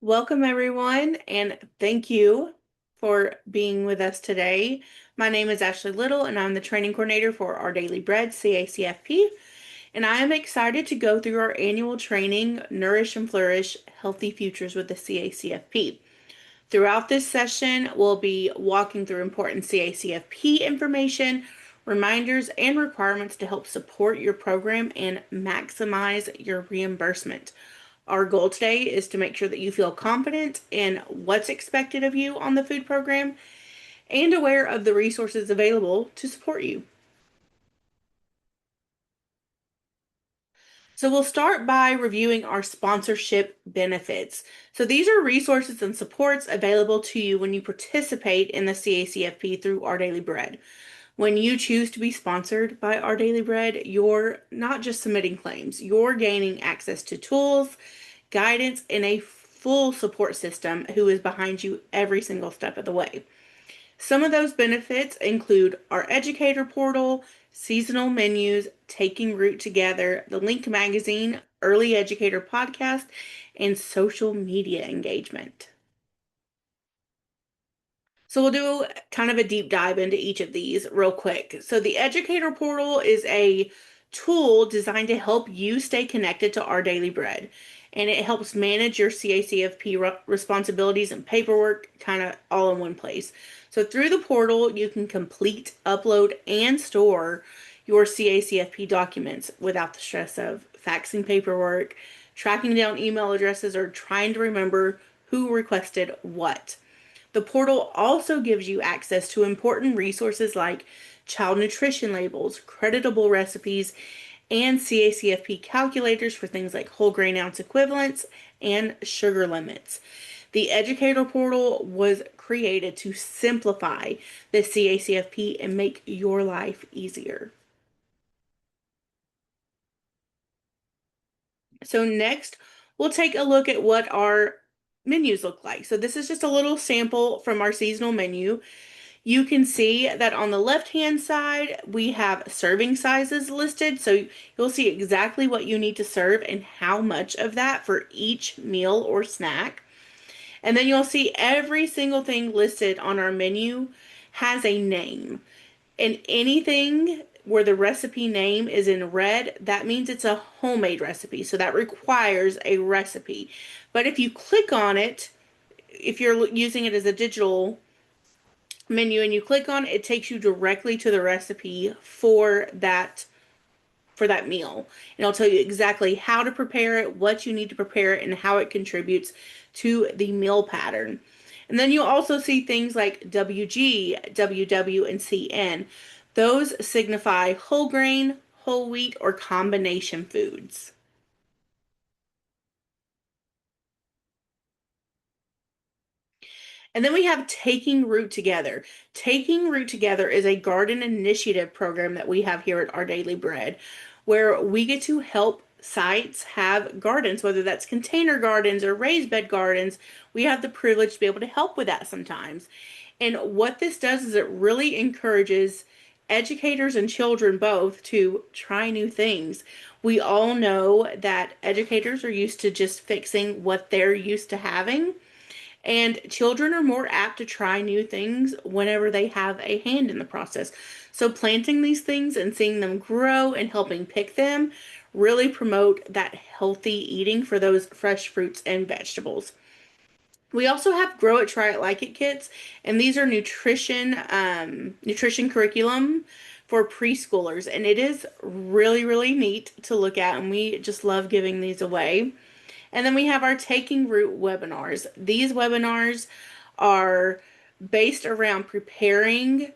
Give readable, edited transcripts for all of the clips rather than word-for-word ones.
Welcome, everyone, and thank you for being with us today. My name is Ashley Little, and I'm the training coordinator for Our Daily Bread CACFP. And I am excited to go through our annual training, Nourish and Flourish Healthy Futures with the CACFP. Throughout this session, we'll be walking through important CACFP information, reminders, and requirements to help support your program and maximize your reimbursement. Our goal today is to make sure that you feel confident in what's expected of you on the food program and aware of the resources available to support you. So we'll start by reviewing our sponsorship benefits. So these are resources and supports available to you when you participate in the CACFP through Our Daily Bread. When you choose to be sponsored by Our Daily Bread, you're not just submitting claims, you're gaining access to tools, guidance, and a full support system who is behind you every single step of the way. Some of those benefits include our educator portal, seasonal menus, Taking Root Together, the Link magazine, early educator podcast, and social media engagement. So we'll do kind of a deep dive into each of these real quick. So the educator portal is a tool designed to help you stay connected to Our Daily Bread. And it helps manage your CACFP responsibilities and paperwork kind of all in one place. So through the portal, you can complete, upload, and store your CACFP documents without the stress of faxing paperwork, tracking down email addresses, or trying to remember who requested what. The portal also gives you access to important resources like child nutrition labels, creditable recipes, and CACFP calculators for things like whole grain ounce equivalents and sugar limits. The Educator Portal was created to simplify the CACFP and make your life easier. So next, we'll take a look at what our menus look like. So this is just a little sample from our seasonal menu. You can see that on the left-hand side, we have serving sizes listed. So you'll see exactly what you need to serve and how much of that for each meal or snack. And then you'll see every single thing listed on our menu has a name. And anything where the recipe name is in red, that means it's a homemade recipe. So that requires a recipe. But if you click on it, if you're using it as a digital menu and you click on it, it takes you directly to the recipe for that meal. And it'll tell you exactly how to prepare it, what you need to prepare it, and how it contributes to the meal pattern. And then you'll also see things like WG, WW, and CN. Those signify whole grain, whole wheat, or combination foods. And then we have Taking Root Together. Taking Root Together is a garden initiative program that we have here at Our Daily Bread, where we get to help sites have gardens, whether that's container gardens or raised bed gardens. We have the privilege to be able to help with that sometimes. And what this does is it really encourages educators and children both to try new things. We all know that educators are used to just fixing what they're used to having. And children are more apt to try new things whenever they have a hand in the process. So planting these things and seeing them grow and helping pick them really promote that healthy eating for those fresh fruits and vegetables. We also have Grow It, Try It, Like It kits, and these are nutrition curriculum for preschoolers, and it is really, really neat to look at, and we just love giving these away. And then we have our Taking Root webinars. These webinars are based around preparing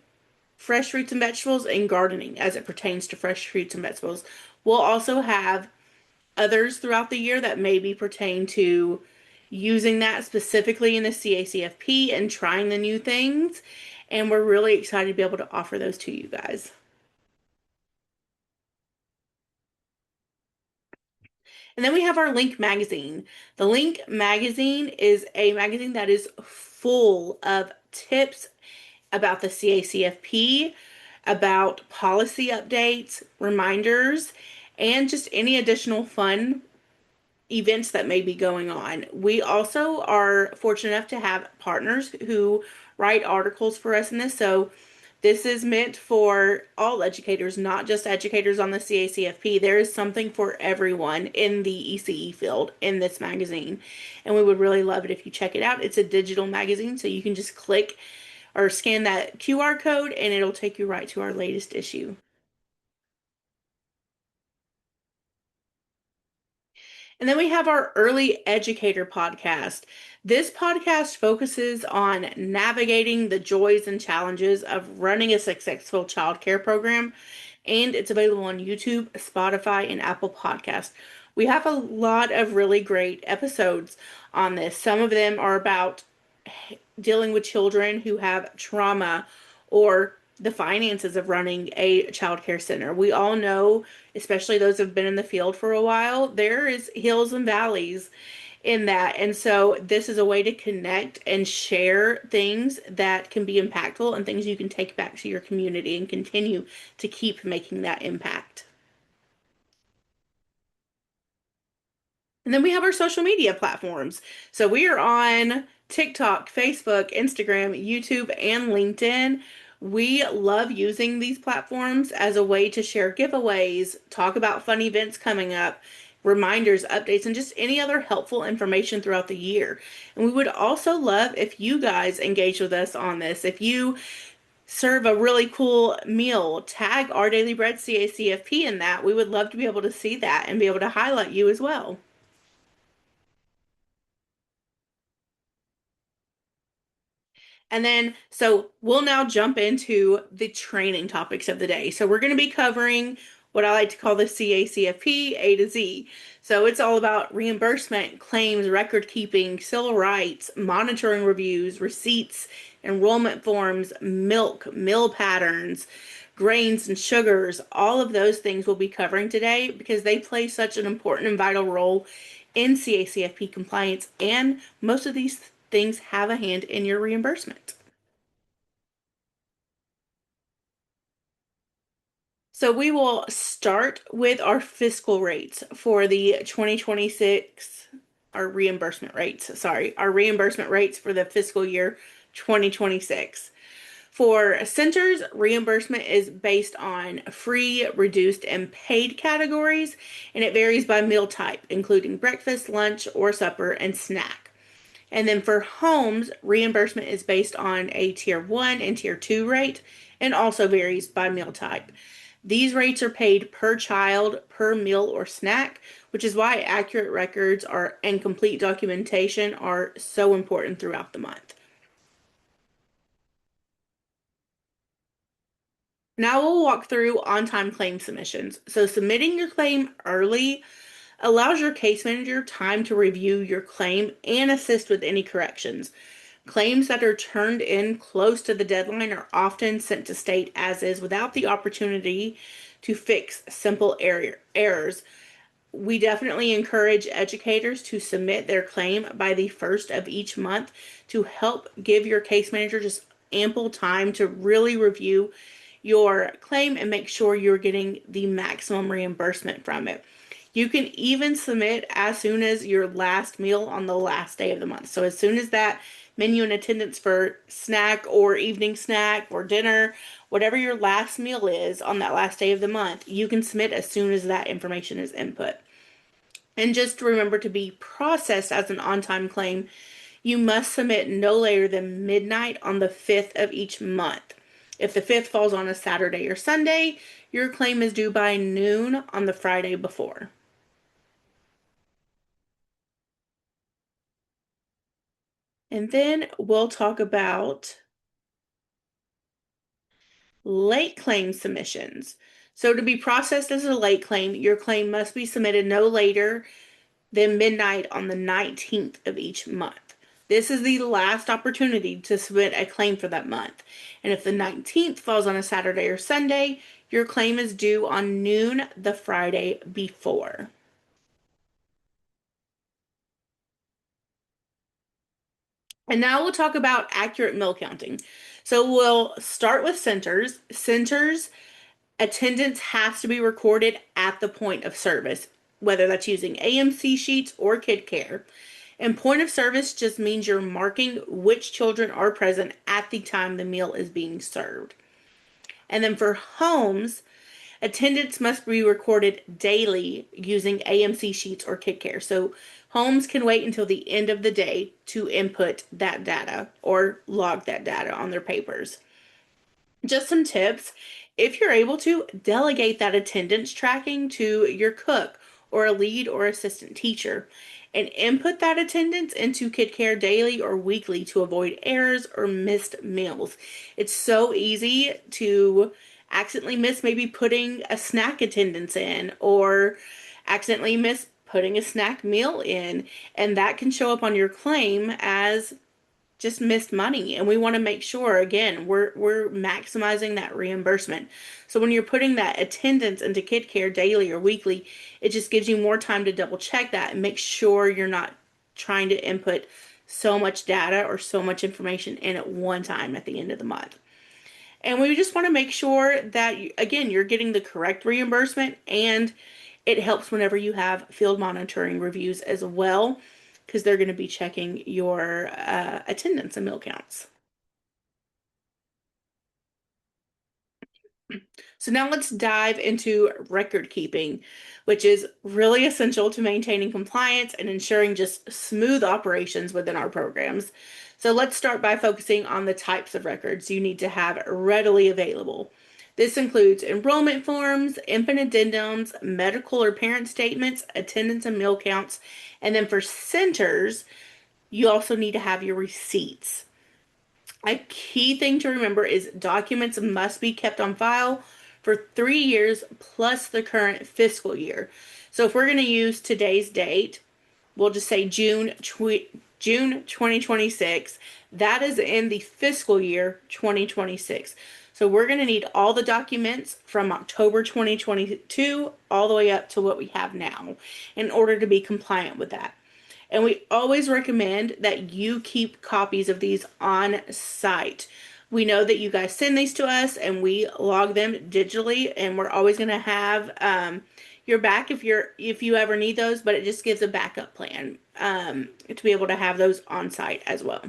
fresh fruits and vegetables and gardening as it pertains to fresh fruits and vegetables. We'll also have others throughout the year that maybe pertain to using that specifically in the CACFP and trying the new things. And we're really excited to be able to offer those to you guys. And then we have our Link magazine. The Link magazine is a magazine that is full of tips about the CACFP, about policy updates, reminders, and just any additional fun events that may be going on. We also are fortunate enough to have partners who write articles for us in this. So this is meant for all educators, not just educators on the CACFP. There is something for everyone in the ECE field in this magazine. And we would really love it if you check it out. It's a digital magazine, so you can just click or scan that QR code and it'll take you right to our latest issue. And then we have our Early Educator podcast. This podcast focuses on navigating the joys and challenges of running a successful childcare program, and it's available on YouTube, Spotify, and Apple Podcast. We have a lot of really great episodes on this. Some of them are about dealing with children who have trauma or the finances of running a child care center. We all know, especially those who've been in the field for a while, there is hills and valleys in that. And so this is a way to connect and share things that can be impactful and things you can take back to your community and continue to keep making that impact. And then we have our social media platforms. So we are on TikTok, Facebook, Instagram, YouTube, and LinkedIn. We love using these platforms as a way to share giveaways, talk about fun events coming up, reminders, updates, and just any other helpful information throughout the year. And we would also love if you guys engage with us on this. If you serve a really cool meal, tag Our Daily Bread CACFP in that. We would love to be able to see that and be able to highlight you as well. And then, so we'll now jump into the training topics of the day. So we're going to be covering what I like to call the CACFP A to Z. So it's all about reimbursement, claims, record keeping, civil rights, monitoring reviews, receipts, enrollment forms, milk, meal patterns, grains and sugars. All of those things we'll be covering today because they play such an important and vital role in CACFP compliance, and most of these things have a hand in your reimbursement. So we will start with our fiscal rates for the 2026, our reimbursement rates, sorry, our reimbursement rates for the fiscal year 2026. For centers, reimbursement is based on free, reduced, and paid categories, and it varies by meal type, including breakfast, lunch, or supper, and snack. And then for homes, reimbursement is based on a tier 1 and tier 2 rate and also varies by meal type. These rates are paid per child, per meal or snack, which is why accurate records are and complete documentation are so important throughout the month. Now we'll walk through on-time claim submissions. So submitting your claim early allows your case manager time to review your claim and assist with any corrections. Claims that are turned in close to the deadline are often sent to state as is without the opportunity to fix simple errors. We definitely encourage educators to submit their claim by the first of each month to help give your case manager just ample time to really review your claim and make sure you're getting the maximum reimbursement from it. You can even submit as soon as your last meal on the last day of the month. So as soon as that menu and attendance for snack or evening snack or dinner, whatever your last meal is on that last day of the month, you can submit as soon as that information is input. And just remember to be processed as an on-time claim, you must submit no later than midnight on the 5th of each month. If the 5th falls on a Saturday or Sunday, your claim is due by noon on the Friday before. And then we'll talk about late claim submissions. So to be processed as a late claim, your claim must be submitted no later than midnight on the 19th of each month. This is the last opportunity to submit a claim for that month. And if the 19th falls on a Saturday or Sunday, your claim is due on noon the Friday before. And now we'll talk about accurate meal counting. So we'll start with centers. Centers attendance has to be recorded at the point of service. whether that's using AMC sheets or Kid Care. And point of service just means you're marking which children are present at the time the meal is being served. And then for homes, attendance must be recorded daily using AMC sheets or Kid Care. So homes can wait until the end of the day to input that data or log that data on their papers. Just some tips. If you're able to, delegate that attendance tracking to your cook or a lead or assistant teacher and input that attendance into Kid Care daily or weekly to avoid errors or missed meals. It's so easy to accidentally miss maybe putting a snack attendance in or accidentally miss putting a snack meal in, and that can show up on your claim as just missed money. And we want to make sure, again, we're maximizing that reimbursement. So when you're putting that attendance into Kid Care daily or weekly, it just gives you more time to double check that and make sure you're not trying to input so much data or so much information in at one time at the end of the month. And we just want to make sure that, again, you're getting the correct reimbursement, and it helps whenever you have field monitoring reviews as well, because they're going to be checking your attendance and meal counts. So now let's dive into record keeping, which is really essential to maintaining compliance and ensuring just smooth operations within our programs. So let's start by focusing on the types of records you need to have readily available. This includes enrollment forms, infant addendums, medical or parent statements, attendance and meal counts, and then for centers, you also need to have your receipts. A key thing to remember is documents must be kept on file for 3 years plus the current fiscal year. So if we're going to use today's date, we'll just say June 2026. That is in the fiscal year 2026. So we're going to need all the documents from October 2022 all the way up to what we have now in order to be compliant with that. And we always recommend that you keep copies of these on site. We know that you guys send these to us and we log them digitally, and we're always going to have your back if you ever need those, but it just gives a backup plan to be able to have those on site as well.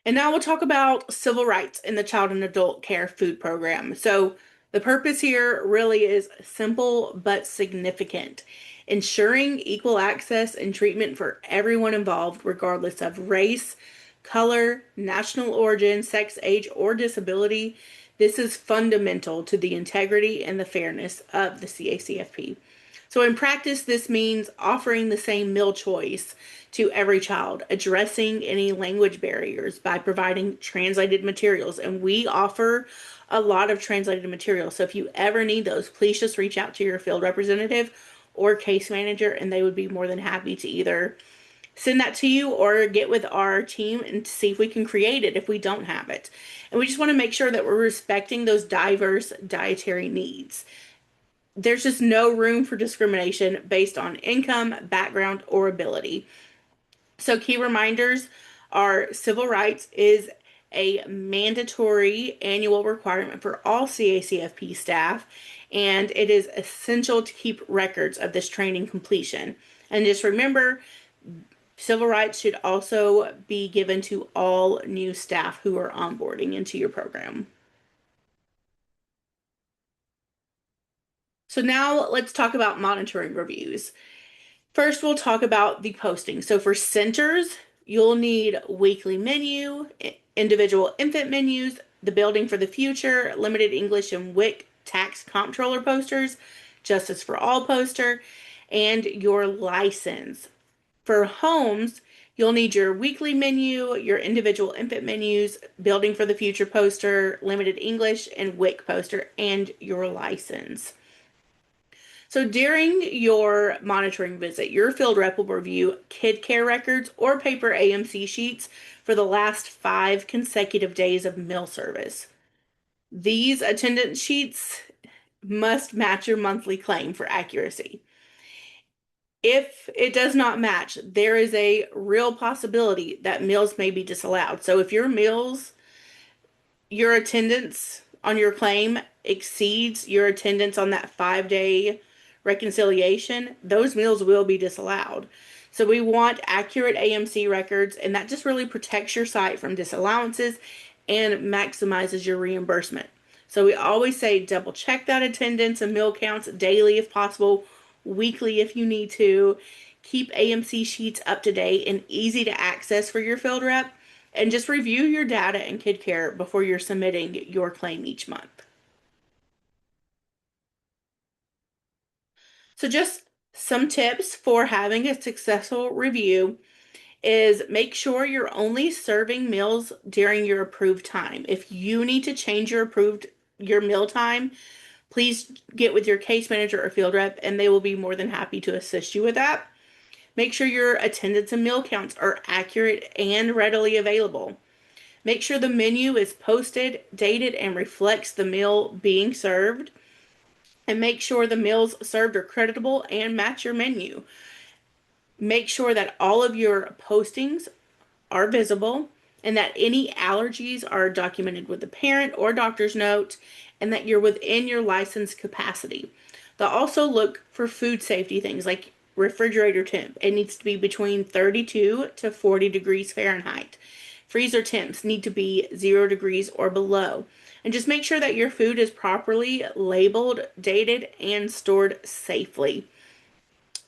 And now we'll talk about civil rights in the child and adult care food program. So the purpose here really is simple but significant. Ensuring equal access and treatment for everyone involved, regardless of race, color, national origin, sex, age, or disability. This is fundamental to the integrity and the fairness of the CACFP. So in practice, this means offering the same meal choice to every child, addressing any language barriers by providing translated materials. And we offer a lot of translated materials. So if you ever need those, please just reach out to your field representative or case manager, and they would be more than happy to either send that to you or get with our team and see if we can create it if we don't have it. And we just want to make sure that we're respecting those diverse dietary needs. There's just no room for discrimination based on income, background, or ability. So key reminders are civil rights is a mandatory annual requirement for all CACFP staff, and it is essential to keep records of this training completion. And just remember, civil rights should also be given to all new staff who are onboarding into your program. So now let's talk about monitoring reviews. First, we'll talk about the posting. So for centers, you'll need weekly menu, individual infant menus, the building for the future, limited English and WIC tax comptroller posters, justice for all poster, and your license. For homes, you'll need your weekly menu, your individual infant menus, building for the future poster, limited English and WIC poster, and your license. So during your monitoring visit, your field rep will review Kid Care records or paper AMC sheets for the last 5 consecutive days of meal service. These attendance sheets must match your monthly claim for accuracy. If it does not match, there is a real possibility that meals may be disallowed. So if your attendance on your claim exceeds your attendance on that 5 day reconciliation, those meals will be disallowed. So we want accurate AMC records, and that just really protects your site from disallowances and maximizes your reimbursement. So we always say double check that attendance and meal counts daily if possible, weekly if you need to. Keep AMC sheets up to date and easy to access for your field rep, and just review your data and kid care before you're submitting your claim each month. So just some tips for having a successful review is make sure you're only serving meals during your approved time. If you need to change your meal time, please get with your case manager or field rep and they will be more than happy to assist you with that. Make sure your attendance and meal counts are accurate and readily available. Make sure the menu is posted, dated, and reflects the meal being served. And make sure the meals served are creditable and match your menu. Make sure that all of your postings are visible and that any allergies are documented with the parent or doctor's note and that you're within your license capacity. They'll also look for food safety things like refrigerator temp. It needs to be between 32 to 40 degrees Fahrenheit. Freezer temps need to be 0 degrees or below. And just make sure that your food is properly labeled, dated, and stored safely.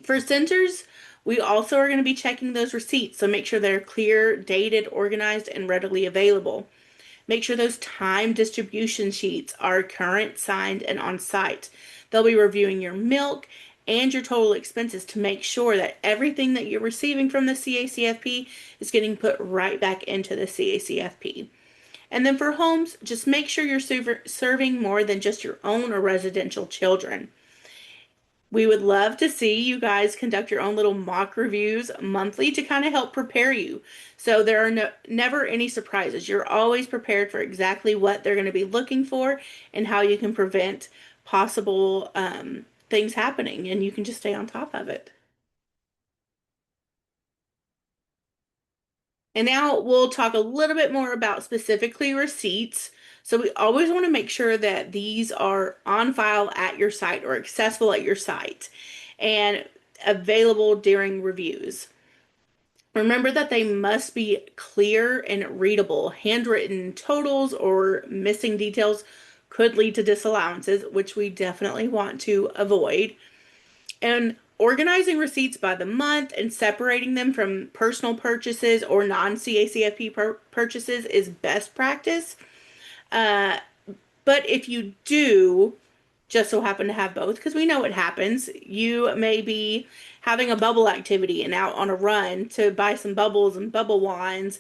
For centers, we also are going to be checking those receipts, so make sure they're clear, dated, organized, and readily available. Make sure those time distribution sheets are current, signed, and on site. They'll be reviewing your milk and your total expenses to make sure that everything that you're receiving from the CACFP is getting put right back into the CACFP. And then for homes, just make sure you're serving more than just your own or residential children. We would love to see you guys conduct your own little mock reviews monthly to kind of help prepare you. So there are never any surprises. You're always prepared for exactly what they're going to be looking for and how you can prevent possible things happening, and you can just stay on top of it. And now we'll talk a little bit more about specifically receipts. So we always want to make sure that these are on file at your site or accessible at your site and available during reviews. Remember that they must be clear and readable. Handwritten totals or missing details could lead to disallowances, which we definitely want to avoid. And organizing receipts by the month and separating them from personal purchases or non-CACFP purchases is best practice. Uh, but if you do just so happen to have both, because we know it happens, you may be having a bubble activity and out on a run to buy some bubbles and bubble wands,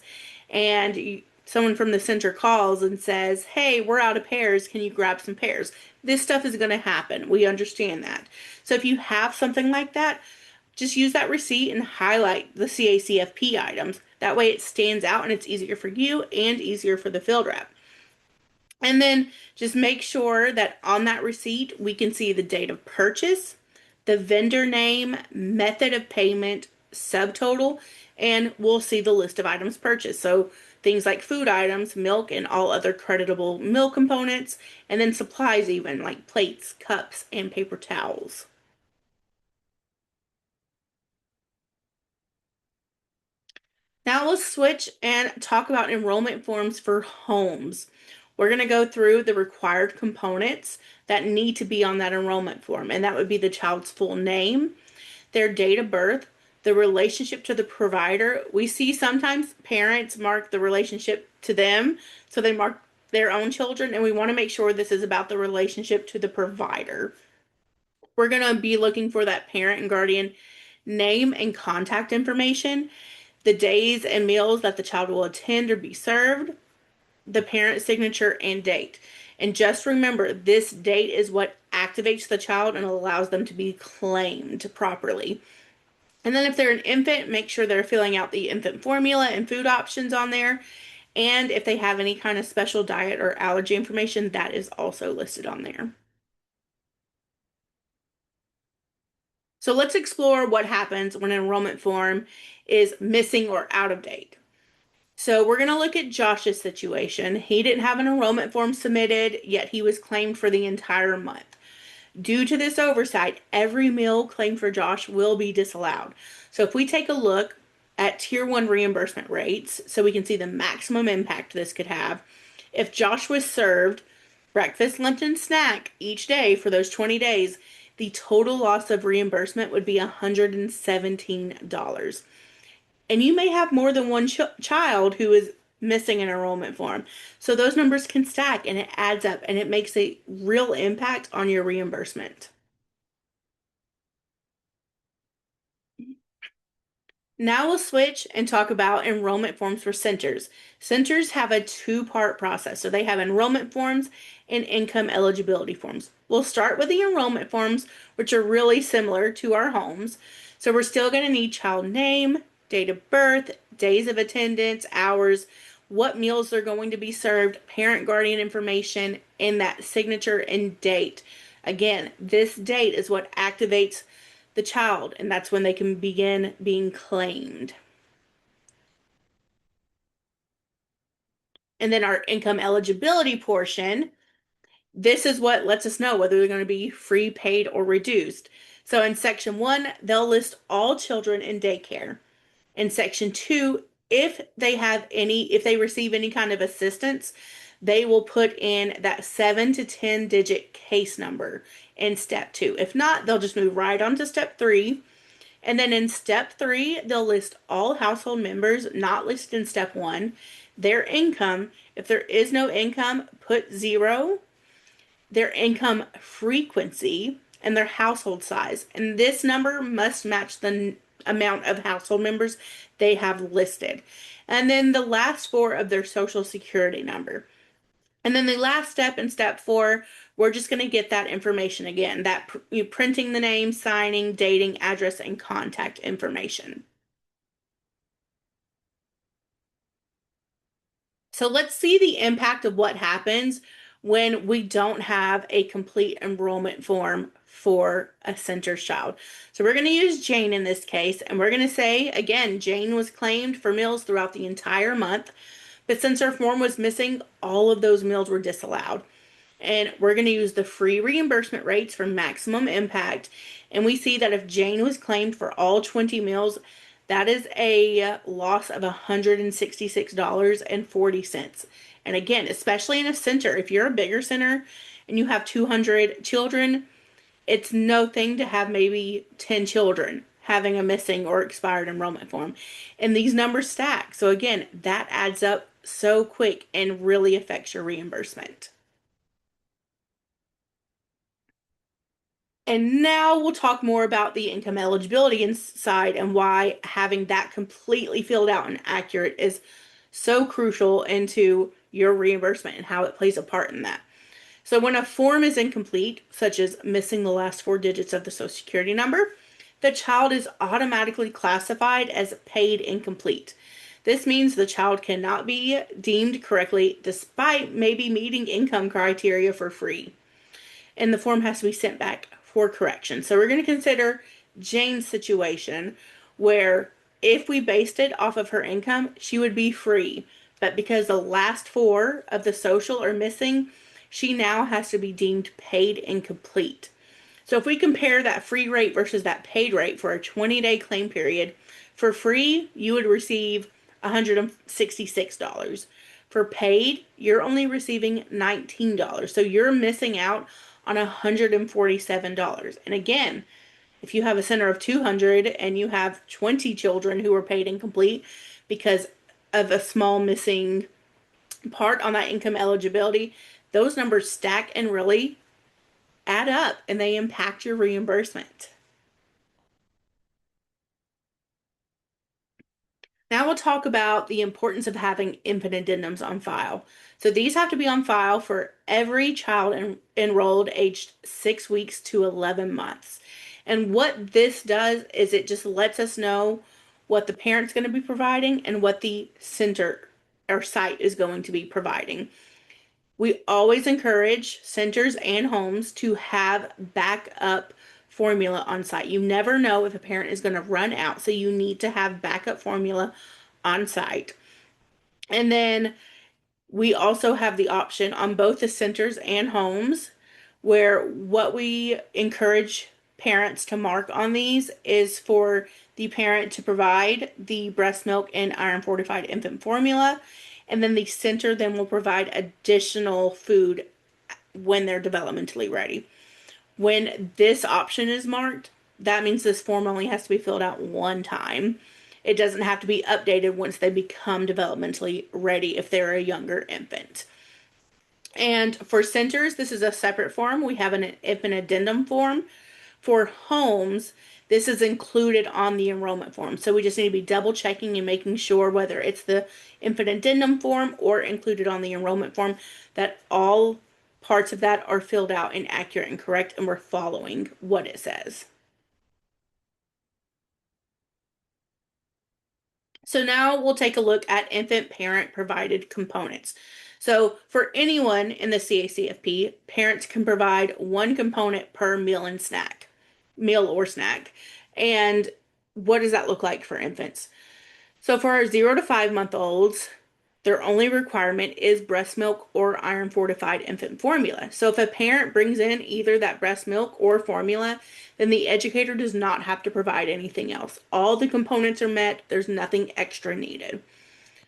and someone from the center calls and says, "Hey, we're out of pears. Can you grab some pears?" This stuff is going to happen. We understand that. So if you have something like that, just use that receipt and highlight the CACFP items. That way it stands out and it's easier for you and easier for the field rep. And then just make sure that on that receipt, we can see the date of purchase, the vendor name, method of payment, subtotal, and we'll see the list of items purchased. So things like food items, milk, and all other creditable meal components, and then supplies even like plates, cups, and paper towels. Now let's switch and talk about enrollment forms for homes. We're going to go through the required components that need to be on that enrollment form, and that would be the child's full name, their date of birth, the relationship to the provider. We see sometimes parents mark the relationship to them, so they mark their own children, and we want to make sure this is about the relationship to the provider. We're going to be looking for that parent and guardian name and contact information, the days and meals that the child will attend or be served, the parent signature and date. And just remember, this date is what activates the child and allows them to be claimed properly. And then if they're an infant, make sure they're filling out the infant formula and food options on there. And if they have any kind of special diet or allergy information, that is also listed on there. So let's explore what happens when an enrollment form is missing or out of date. So we're going to look at Josh's situation. He didn't have an enrollment form submitted, yet he was claimed for the entire month. Due to this oversight, every meal claimed for Josh will be disallowed. So if we take a look at tier one reimbursement rates, so we can see the maximum impact this could have, if Josh was served breakfast, lunch, and snack each day for those 20 days, the total loss of reimbursement would be $117. And you may have more than one child who is missing an enrollment form. So those numbers can stack and it adds up and it makes a real impact on your reimbursement. Now we'll switch and talk about enrollment forms for centers. Centers have a two-part process. So they have enrollment forms and income eligibility forms. We'll start with the enrollment forms, which are really similar to our homes. So we're still going to need child name, date of birth, days of attendance, hours, what meals they're going to be served, parent guardian information, and that signature and date. Again, this date is what activates the child, and that's when they can begin being claimed. And then our income eligibility portion, this is what lets us know whether they're going to be free, paid, or reduced. So in section one, they'll list all children in daycare. In section two, if they receive any kind of assistance, they will put in that 7 to 10 digit case number in step two. If not, they'll just move right on to step three. And then in step three, they'll list all household members not listed in step one, their income. If there is no income, put zero, their income frequency, and their household size. And this number must match the amount of household members they have listed. And then the last four of their social security number. And then the last step in step four, we're just going to get that information again, that printing the name, signing, dating, address, and contact information. So let's see the impact of what happens when we don't have a complete enrollment form for a center's child. So we're going to use Jane in this case, and we're going to say, again, Jane was claimed for meals throughout the entire month, but since her form was missing, all of those meals were disallowed. And we're going to use the free reimbursement rates for maximum impact. And we see that if Jane was claimed for all 20 meals, that is a loss of $166.40. And again, especially in a center, if you're a bigger center and you have 200 children, it's no thing to have maybe 10 children having a missing or expired enrollment form. And these numbers stack. So again, that adds up so quick and really affects your reimbursement. And now we'll talk more about the income eligibility side and why having that completely filled out and accurate is so crucial into your reimbursement and how it plays a part in that. So when a form is incomplete, such as missing the last four digits of the Social Security number, the child is automatically classified as paid incomplete. This means the child cannot be deemed correctly despite maybe meeting income criteria for free, and the form has to be sent back for correction. So we're going to consider Jane's situation where if we based it off of her income, she would be free. But because the last four of the social are missing, she now has to be deemed paid incomplete. So if we compare that free rate versus that paid rate for a 20-day claim period, for free, you would receive $166. For paid, you're only receiving $19. So you're missing out on $147. And again, if you have a center of 200 and you have 20 children who are paid incomplete because of a small missing part on that income eligibility, those numbers stack and really add up and they impact your reimbursement. Now we'll talk about the importance of having infant addendums on file. So these have to be on file for every child enrolled aged 6 weeks to 11 months. And what this does is it just lets us know what the parent's going to be providing and what the center or site is going to be providing. We always encourage centers and homes to have backup formula on site. You never know if a parent is going to run out, so you need to have backup formula on site. And then we also have the option on both the centers and homes where what we encourage parents to mark on these is for the parent to provide the breast milk and iron fortified infant formula. And then the center then will provide additional food when they're developmentally ready. When this option is marked, that means this form only has to be filled out one time. It doesn't have to be updated once they become developmentally ready if they're a younger infant. And for centers, this is a separate form. We have an infant addendum form. For homes, this is included on the enrollment form. So we just need to be double checking and making sure whether it's the infant addendum form or included on the enrollment form that all parts of that are filled out and accurate and correct and we're following what it says. So now we'll take a look at infant parent provided components. So for anyone in the CACFP, parents can provide one component per meal or snack. And what does that look like for infants? So for our 0 to 5 month olds, their only requirement is breast milk or iron fortified infant formula. So if a parent brings in either that breast milk or formula, then the educator does not have to provide anything else. All the components are met, there's nothing extra needed.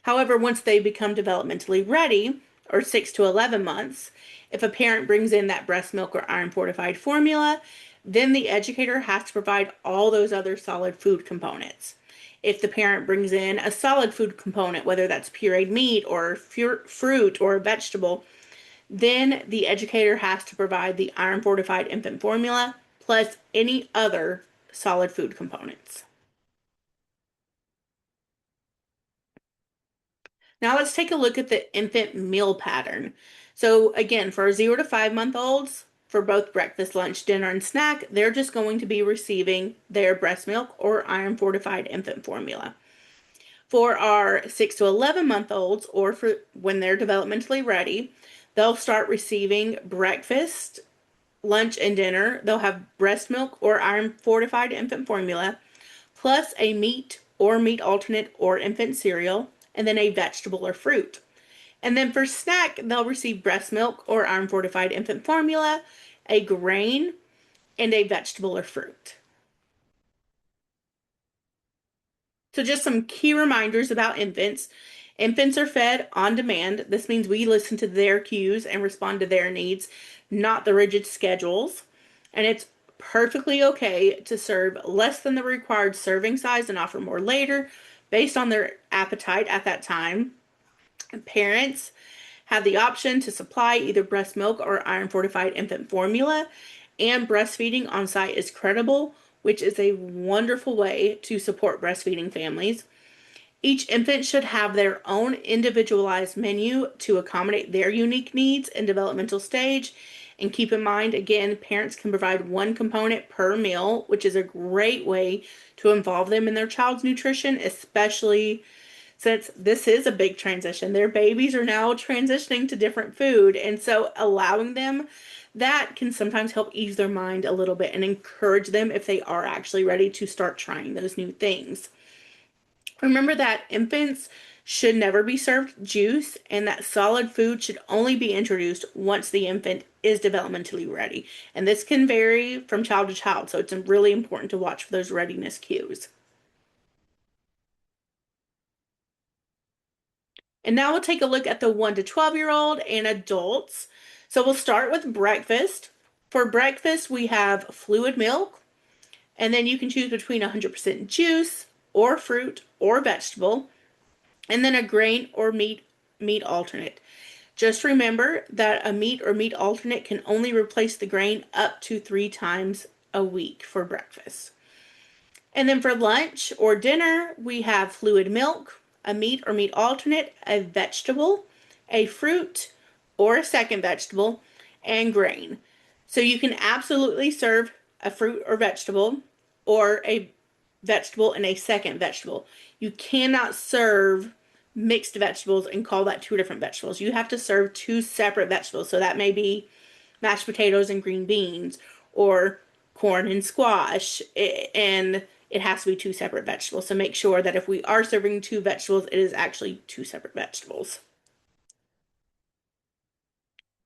However, once they become developmentally ready, or 6 to 11 months, if a parent brings in that breast milk or iron fortified formula, then the educator has to provide all those other solid food components. If the parent brings in a solid food component, whether that's pureed meat or fruit or vegetable, then the educator has to provide the iron fortified infant formula plus any other solid food components. Now let's take a look at the infant meal pattern. So again, for 0 to 5 month olds, for both breakfast, lunch, dinner, and snack, they're just going to be receiving their breast milk or iron fortified infant formula. For our 6 to 11 month olds, or for when they're developmentally ready, they'll start receiving breakfast, lunch, and dinner. They'll have breast milk or iron fortified infant formula, plus a meat or meat alternate or infant cereal, and then a vegetable or fruit. And then for snack, they'll receive breast milk or iron fortified infant formula, a grain, and a vegetable or fruit. So just some key reminders about infants. Infants are fed on demand. This means we listen to their cues and respond to their needs, not the rigid schedules. And it's perfectly okay to serve less than the required serving size and offer more later based on their appetite at that time. Parents have the option to supply either breast milk or iron fortified infant formula, and breastfeeding on site is credible, which is a wonderful way to support breastfeeding families. Each infant should have their own individualized menu to accommodate their unique needs and developmental stage. And keep in mind, again, parents can provide one component per meal, which is a great way to involve them in their child's nutrition, especially since this is a big transition. Their babies are now transitioning to different food. And so allowing them that can sometimes help ease their mind a little bit and encourage them if they are actually ready to start trying those new things. Remember that infants should never be served juice and that solid food should only be introduced once the infant is developmentally ready. And this can vary from child to child, so it's really important to watch for those readiness cues. And now we'll take a look at the 1 to 12-year-old and adults. So we'll start with breakfast. For breakfast, we have fluid milk, and then you can choose between 100% juice or fruit or vegetable, and then a grain or meat alternate. Just remember that a meat or meat alternate can only replace the grain up to 3 times a week for breakfast. And then for lunch or dinner, we have fluid milk, a meat or meat alternate, a vegetable, a fruit or a second vegetable, and grain. So you can absolutely serve a fruit or vegetable or a vegetable and a second vegetable. You cannot serve mixed vegetables and call that two different vegetables. You have to serve two separate vegetables. So that may be mashed potatoes and green beans or corn and squash. And it has to be two separate vegetables. So make sure that if we are serving two vegetables, it is actually two separate vegetables.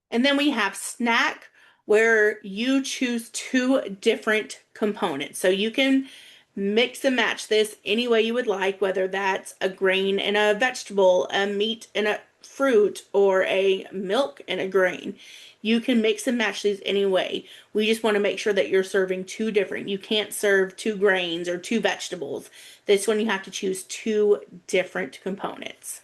And then we have snack, where you choose two different components. So you can mix and match this any way you would like, whether that's a grain and a vegetable, a meat and a fruit, or a milk and a grain. You can mix and match these any way. We just want to make sure that you're serving two different. You can't serve two grains or two vegetables. This one you have to choose two different components.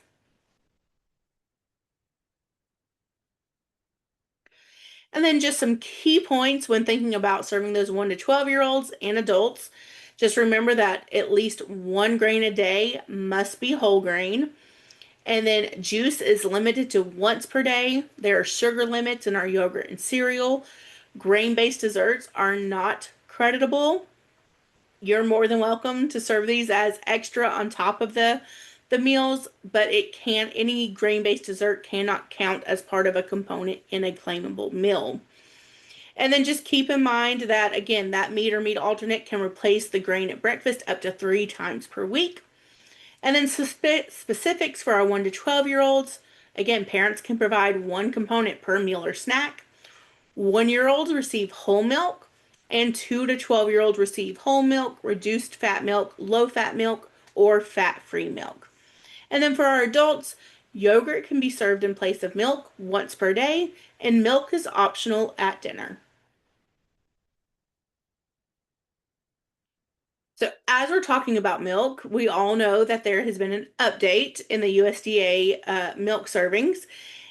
And then just some key points when thinking about serving those 1 to 12-year-olds and adults. Just remember that at least one grain a day must be whole grain. And then juice is limited to once per day. There are sugar limits in our yogurt and cereal. Grain-based desserts are not creditable. You're more than welcome to serve these as extra on top of the meals, but any grain-based dessert cannot count as part of a component in a claimable meal. And then just keep in mind that, again, that meat or meat alternate can replace the grain at breakfast up to 3 times per week. And then specifics for our 1 to 12-year-olds. Again, parents can provide one component per meal or snack. 1-year-olds receive whole milk, and 2 to 12-year-olds receive whole milk, reduced fat milk, low fat milk, or fat-free milk. And then for our adults, yogurt can be served in place of milk once per day, and milk is optional at dinner. So, as we're talking about milk, we all know that there has been an update in the USDA milk servings.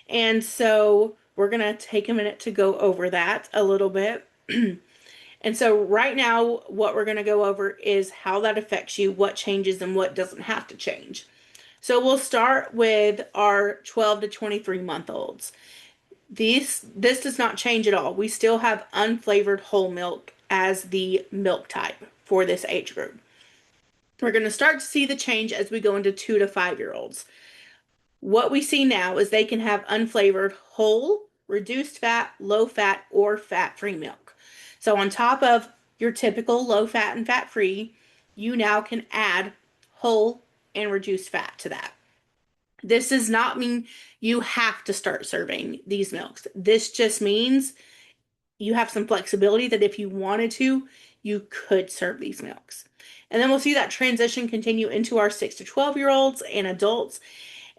And so, we're going to take a minute to go over that a little bit. And so, right now, what we're going to go over is how that affects you, what changes, and what doesn't have to change. So, we'll start with our 12 to 23-month-olds. This does not change at all. We still have unflavored whole milk as the milk type for this age group. We're going to start to see the change as we go into 2 to 5-year-olds. What we see now is they can have unflavored whole, reduced fat, low fat, or fat-free milk. So on top of your typical low fat and fat-free, you now can add whole and reduced fat to that. This does not mean you have to start serving these milks. This just means you have some flexibility that if you wanted to, you could serve these milks. And then we'll see that transition continue into our 6 to 12-year-olds and adults,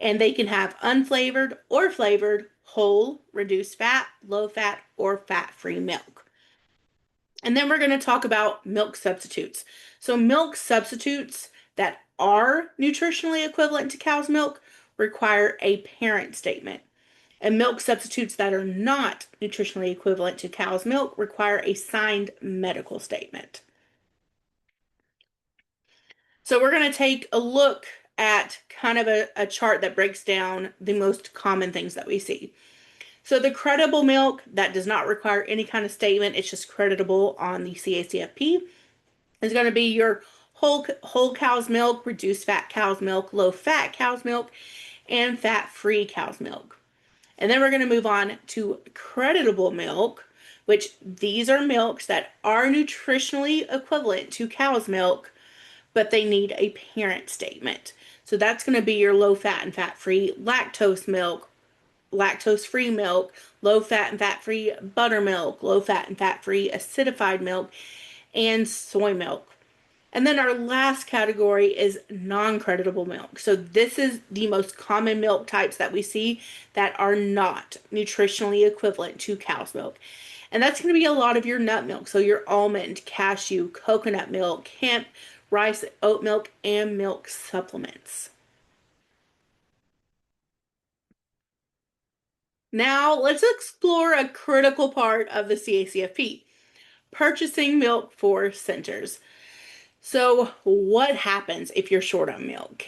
and they can have unflavored or flavored whole, reduced fat, low fat, or fat-free milk. And then we're going to talk about milk substitutes. So milk substitutes that are nutritionally equivalent to cow's milk require a parent statement. And milk substitutes that are not nutritionally equivalent to cow's milk require a signed medical statement. So we're going to take a look at kind of a chart that breaks down the most common things that we see. So the creditable milk that does not require any kind of statement, it's just creditable on the CACFP, is going to be your whole cow's milk, reduced fat cow's milk, low fat cow's milk, and fat-free cow's milk. And then we're going to move on to creditable milk, which these are milks that are nutritionally equivalent to cow's milk, but they need a parent statement. So that's going to be your low fat and fat-free lactose milk, lactose-free milk, low fat and fat-free buttermilk, low fat and fat-free acidified milk, and soy milk. And then our last category is non-creditable milk. So this is the most common milk types that we see that are not nutritionally equivalent to cow's milk. And that's going to be a lot of your nut milk. So your almond, cashew, coconut milk, hemp, rice, oat milk, and milk supplements. Now let's explore a critical part of the CACFP, purchasing milk for centers. So what happens if you're short on milk?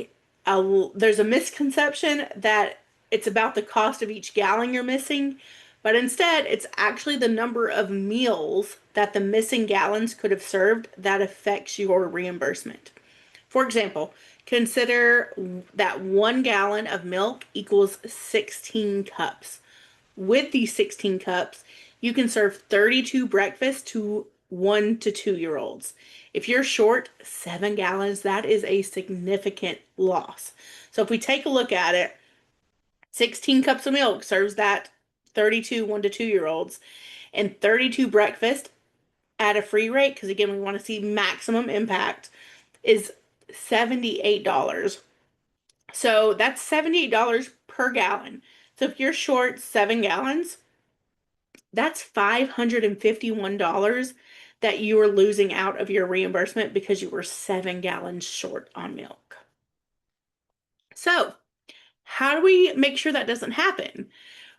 There's a misconception that it's about the cost of each gallon you're missing, but instead it's actually the number of meals that the missing gallons could have served that affects your reimbursement. For example, consider that 1 gallon of milk equals 16 cups. With these 16 cups, you can serve 32 breakfasts to 1 to 2 year olds. If you're short 7 gallons, that is a significant loss. So if we take a look at it, 16 cups of milk serves that 32 1 to 2 year olds, and 32 breakfast at a free rate, because again, we want to see maximum impact, is $78. So that's $78 per gallon. So if you're short 7 gallons, that's $551 that you are losing out of your reimbursement because you were 7 gallons short on milk. So, how do we make sure that doesn't happen?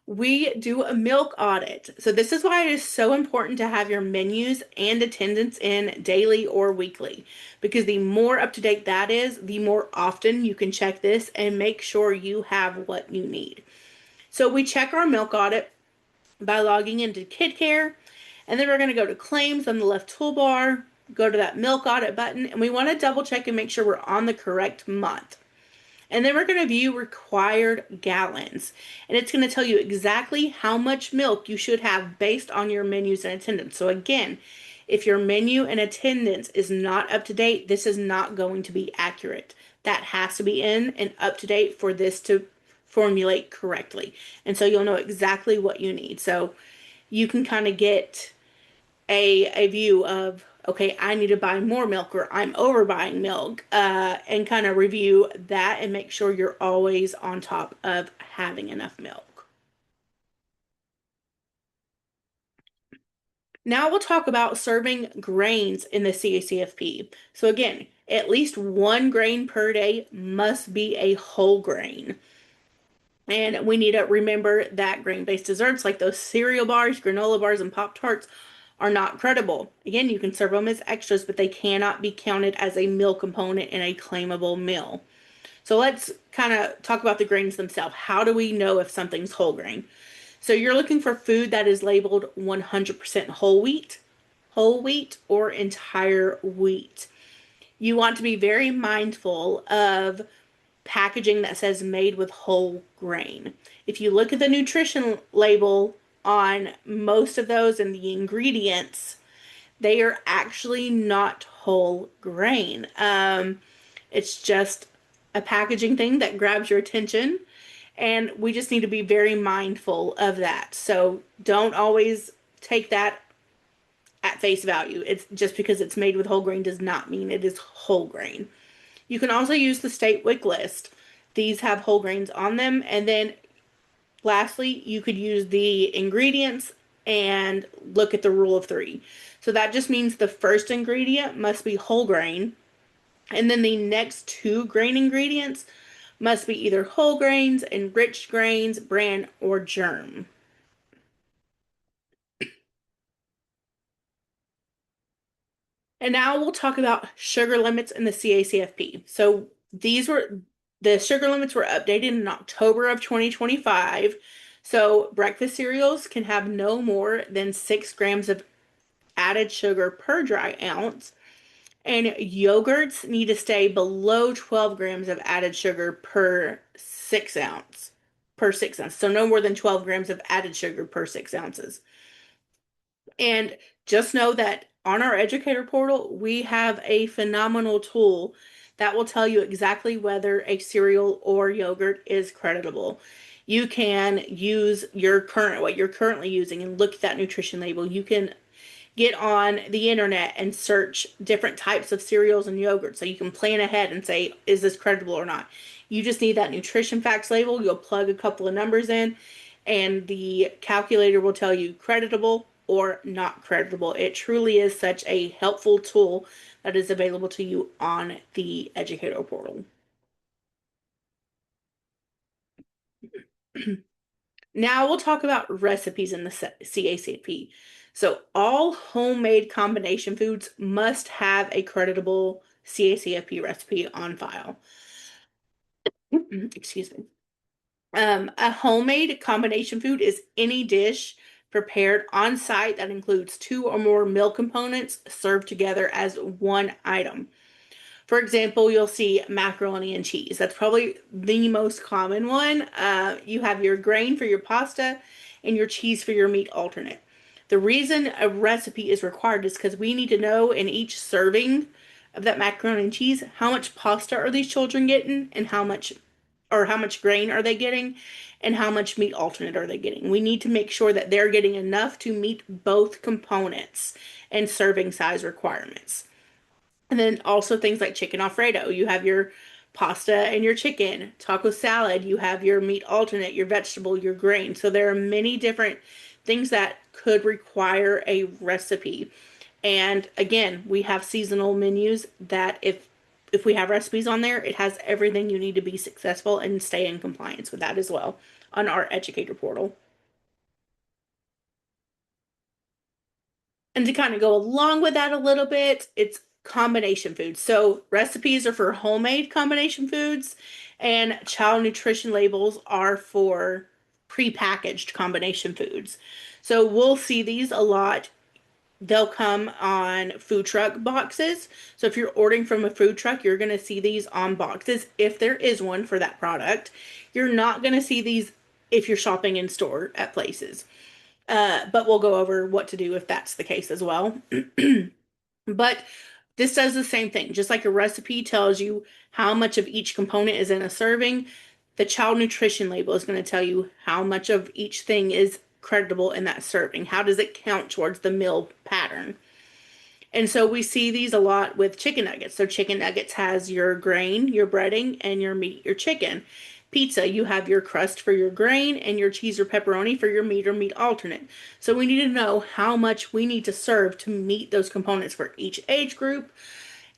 We do a milk audit. So, this is why it is so important to have your menus and attendance in daily or weekly, because the more up to date that is, the more often you can check this and make sure you have what you need. So, we check our milk audit by logging into KidCare, and then we're going to go to claims on the left toolbar, go to that milk audit button, and we want to double check and make sure we're on the correct month. And then we're going to view required gallons. And it's going to tell you exactly how much milk you should have based on your menus and attendance. So again, if your menu and attendance is not up to date, this is not going to be accurate. That has to be in and up to date for this to formulate correctly. And so you'll know exactly what you need. So you can kind of get a view of, okay, I need to buy more milk, or I'm overbuying milk, and kind of review that and make sure you're always on top of having enough milk. Now we'll talk about serving grains in the CACFP. So again, at least one grain per day must be a whole grain. And we need to remember that grain-based desserts like those cereal bars, granola bars, and Pop-Tarts are not credible. Again, you can serve them as extras, but they cannot be counted as a meal component in a claimable meal. So let's kind of talk about the grains themselves. How do we know if something's whole grain? So you're looking for food that is labeled 100% whole wheat, or entire wheat. You want to be very mindful of packaging that says made with whole grain. If you look at the nutrition label on most of those and the ingredients, they are actually not whole grain. It's just a packaging thing that grabs your attention, and we just need to be very mindful of that. So don't always take that at face value. It's just because it's made with whole grain does not mean it is whole grain. You can also use the state WIC list. These have whole grains on them. And then lastly, you could use the ingredients and look at the rule of three. So that just means the first ingredient must be whole grain, and then the next two grain ingredients must be either whole grains, enriched grains, bran, or germ. And now we'll talk about sugar limits in the CACFP. So the sugar limits were updated in October of 2025. So breakfast cereals can have no more than 6 grams of added sugar per dry ounce, and yogurts need to stay below 12 grams of added sugar per 6 ounce. Per 6 ounces. So no more than 12 grams of added sugar per 6 ounces. And just know that on our educator portal, we have a phenomenal tool that will tell you exactly whether a cereal or yogurt is creditable. You can use what you're currently using and look at that nutrition label. You can get on the internet and search different types of cereals and yogurt so you can plan ahead and say, is this credible or not? You just need that nutrition facts label. You'll plug a couple of numbers in, and the calculator will tell you creditable or not creditable. It truly is such a helpful tool that is available to you on the educator portal. Now we'll talk about recipes in the CACP. So all homemade combination foods must have a creditable CACFP recipe on file. Excuse me. A homemade combination food is any dish prepared on site that includes two or more meal components served together as one item. For example, you'll see macaroni and cheese. That's probably the most common one. You have your grain for your pasta and your cheese for your meat alternate. The reason a recipe is required is because we need to know in each serving of that macaroni and cheese how much pasta are these children getting and how much grain are they getting and how much meat alternate are they getting. We need to make sure that they're getting enough to meet both components and serving size requirements. And then also things like chicken Alfredo. You have your pasta and your chicken. Taco salad, you have your meat alternate, your vegetable, your grain. So there are many different things that could require a recipe. And again, we have seasonal menus that if we have recipes on there, it has everything you need to be successful and stay in compliance with that as well on our educator portal. And to kind of go along with that a little bit, it's combination foods. So recipes are for homemade combination foods, and child nutrition labels are for prepackaged combination foods. So we'll see these a lot. They'll come on food truck boxes. So if you're ordering from a food truck, you're going to see these on boxes if there is one for that product. You're not going to see these if you're shopping in store at places. But we'll go over what to do if that's the case as well. But this does the same thing. Just like a recipe tells you how much of each component is in a serving, the child nutrition label is going to tell you how much of each thing is creditable in that serving. How does it count towards the meal pattern? And so we see these a lot with chicken nuggets. So chicken nuggets has your grain, your breading, and your meat, your chicken. Pizza, you have your crust for your grain and your cheese or pepperoni for your meat or meat alternate. So we need to know how much we need to serve to meet those components for each age group.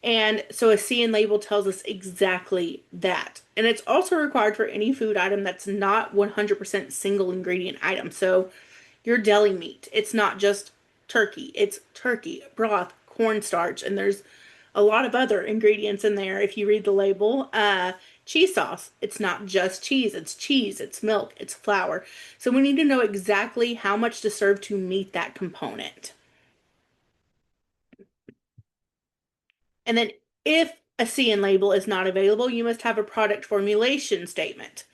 And so a CN label tells us exactly that. And it's also required for any food item that's not 100% single ingredient item. So your deli meat, it's not just turkey, it's turkey, broth, cornstarch, and there's a lot of other ingredients in there if you read the label. Cheese sauce, it's not just cheese, it's milk, it's flour. So we need to know exactly how much to serve to meet that component. And then if a CN label is not available, you must have a product formulation statement.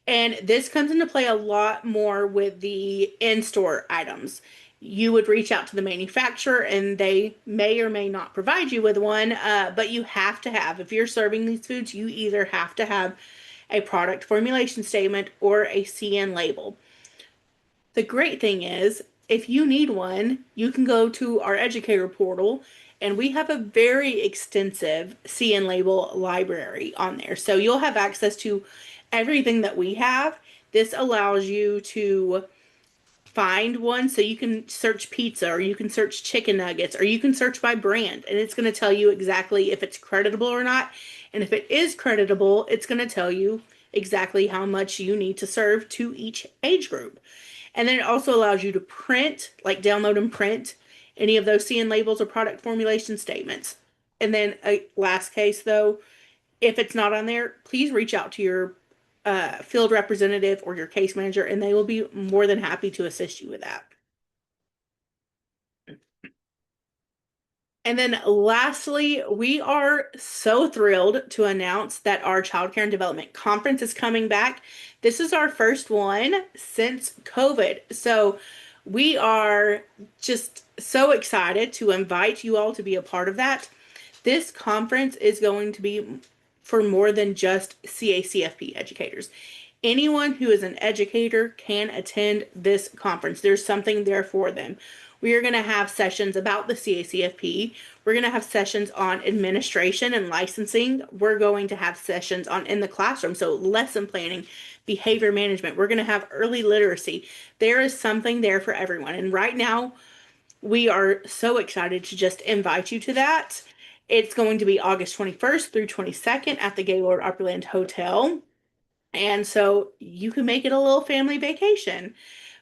And this comes into play a lot more with the in-store items. You would reach out to the manufacturer and they may or may not provide you with one, but you have to have, if you're serving these foods, you either have to have a product formulation statement or a CN label. The great thing is, if you need one, you can go to our educator portal and we have a very extensive CN label library on there. So you'll have access to everything that we have. This allows you to find one, so you can search pizza or you can search chicken nuggets or you can search by brand, and it's going to tell you exactly if it's creditable or not. And if it is creditable, it's going to tell you exactly how much you need to serve to each age group. And then it also allows you to print, like download and print any of those CN labels or product formulation statements. And then a last case though, if it's not on there, please reach out to your field representative or your case manager, and they will be more than happy to assist you with that. And then lastly, we are so thrilled to announce that our Child Care and Development Conference is coming back. This is our first one since COVID. So we are just so excited to invite you all to be a part of that. This conference is going to be for more than just CACFP educators. Anyone who is an educator can attend this conference. There's something there for them. We are going to have sessions about the CACFP. We're going to have sessions on administration and licensing. We're going to have sessions on in the classroom, so lesson planning, behavior management. We're going to have early literacy. There is something there for everyone. And right now, we are so excited to just invite you to that. It's going to be August 21st through 22nd at the Gaylord Opryland Hotel. And so you can make it a little family vacation.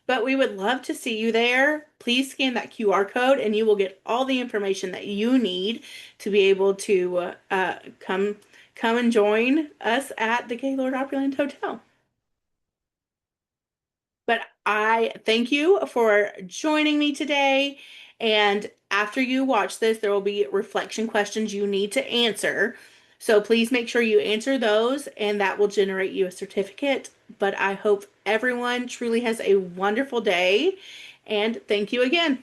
But we would love to see you there. Please scan that QR code and you will get all the information that you need to be able to come and join us at the Gaylord Opryland Hotel. But I thank you for joining me today. And after you watch this, there will be reflection questions you need to answer. So please make sure you answer those, and that will generate you a certificate. But I hope everyone truly has a wonderful day, And thank you again.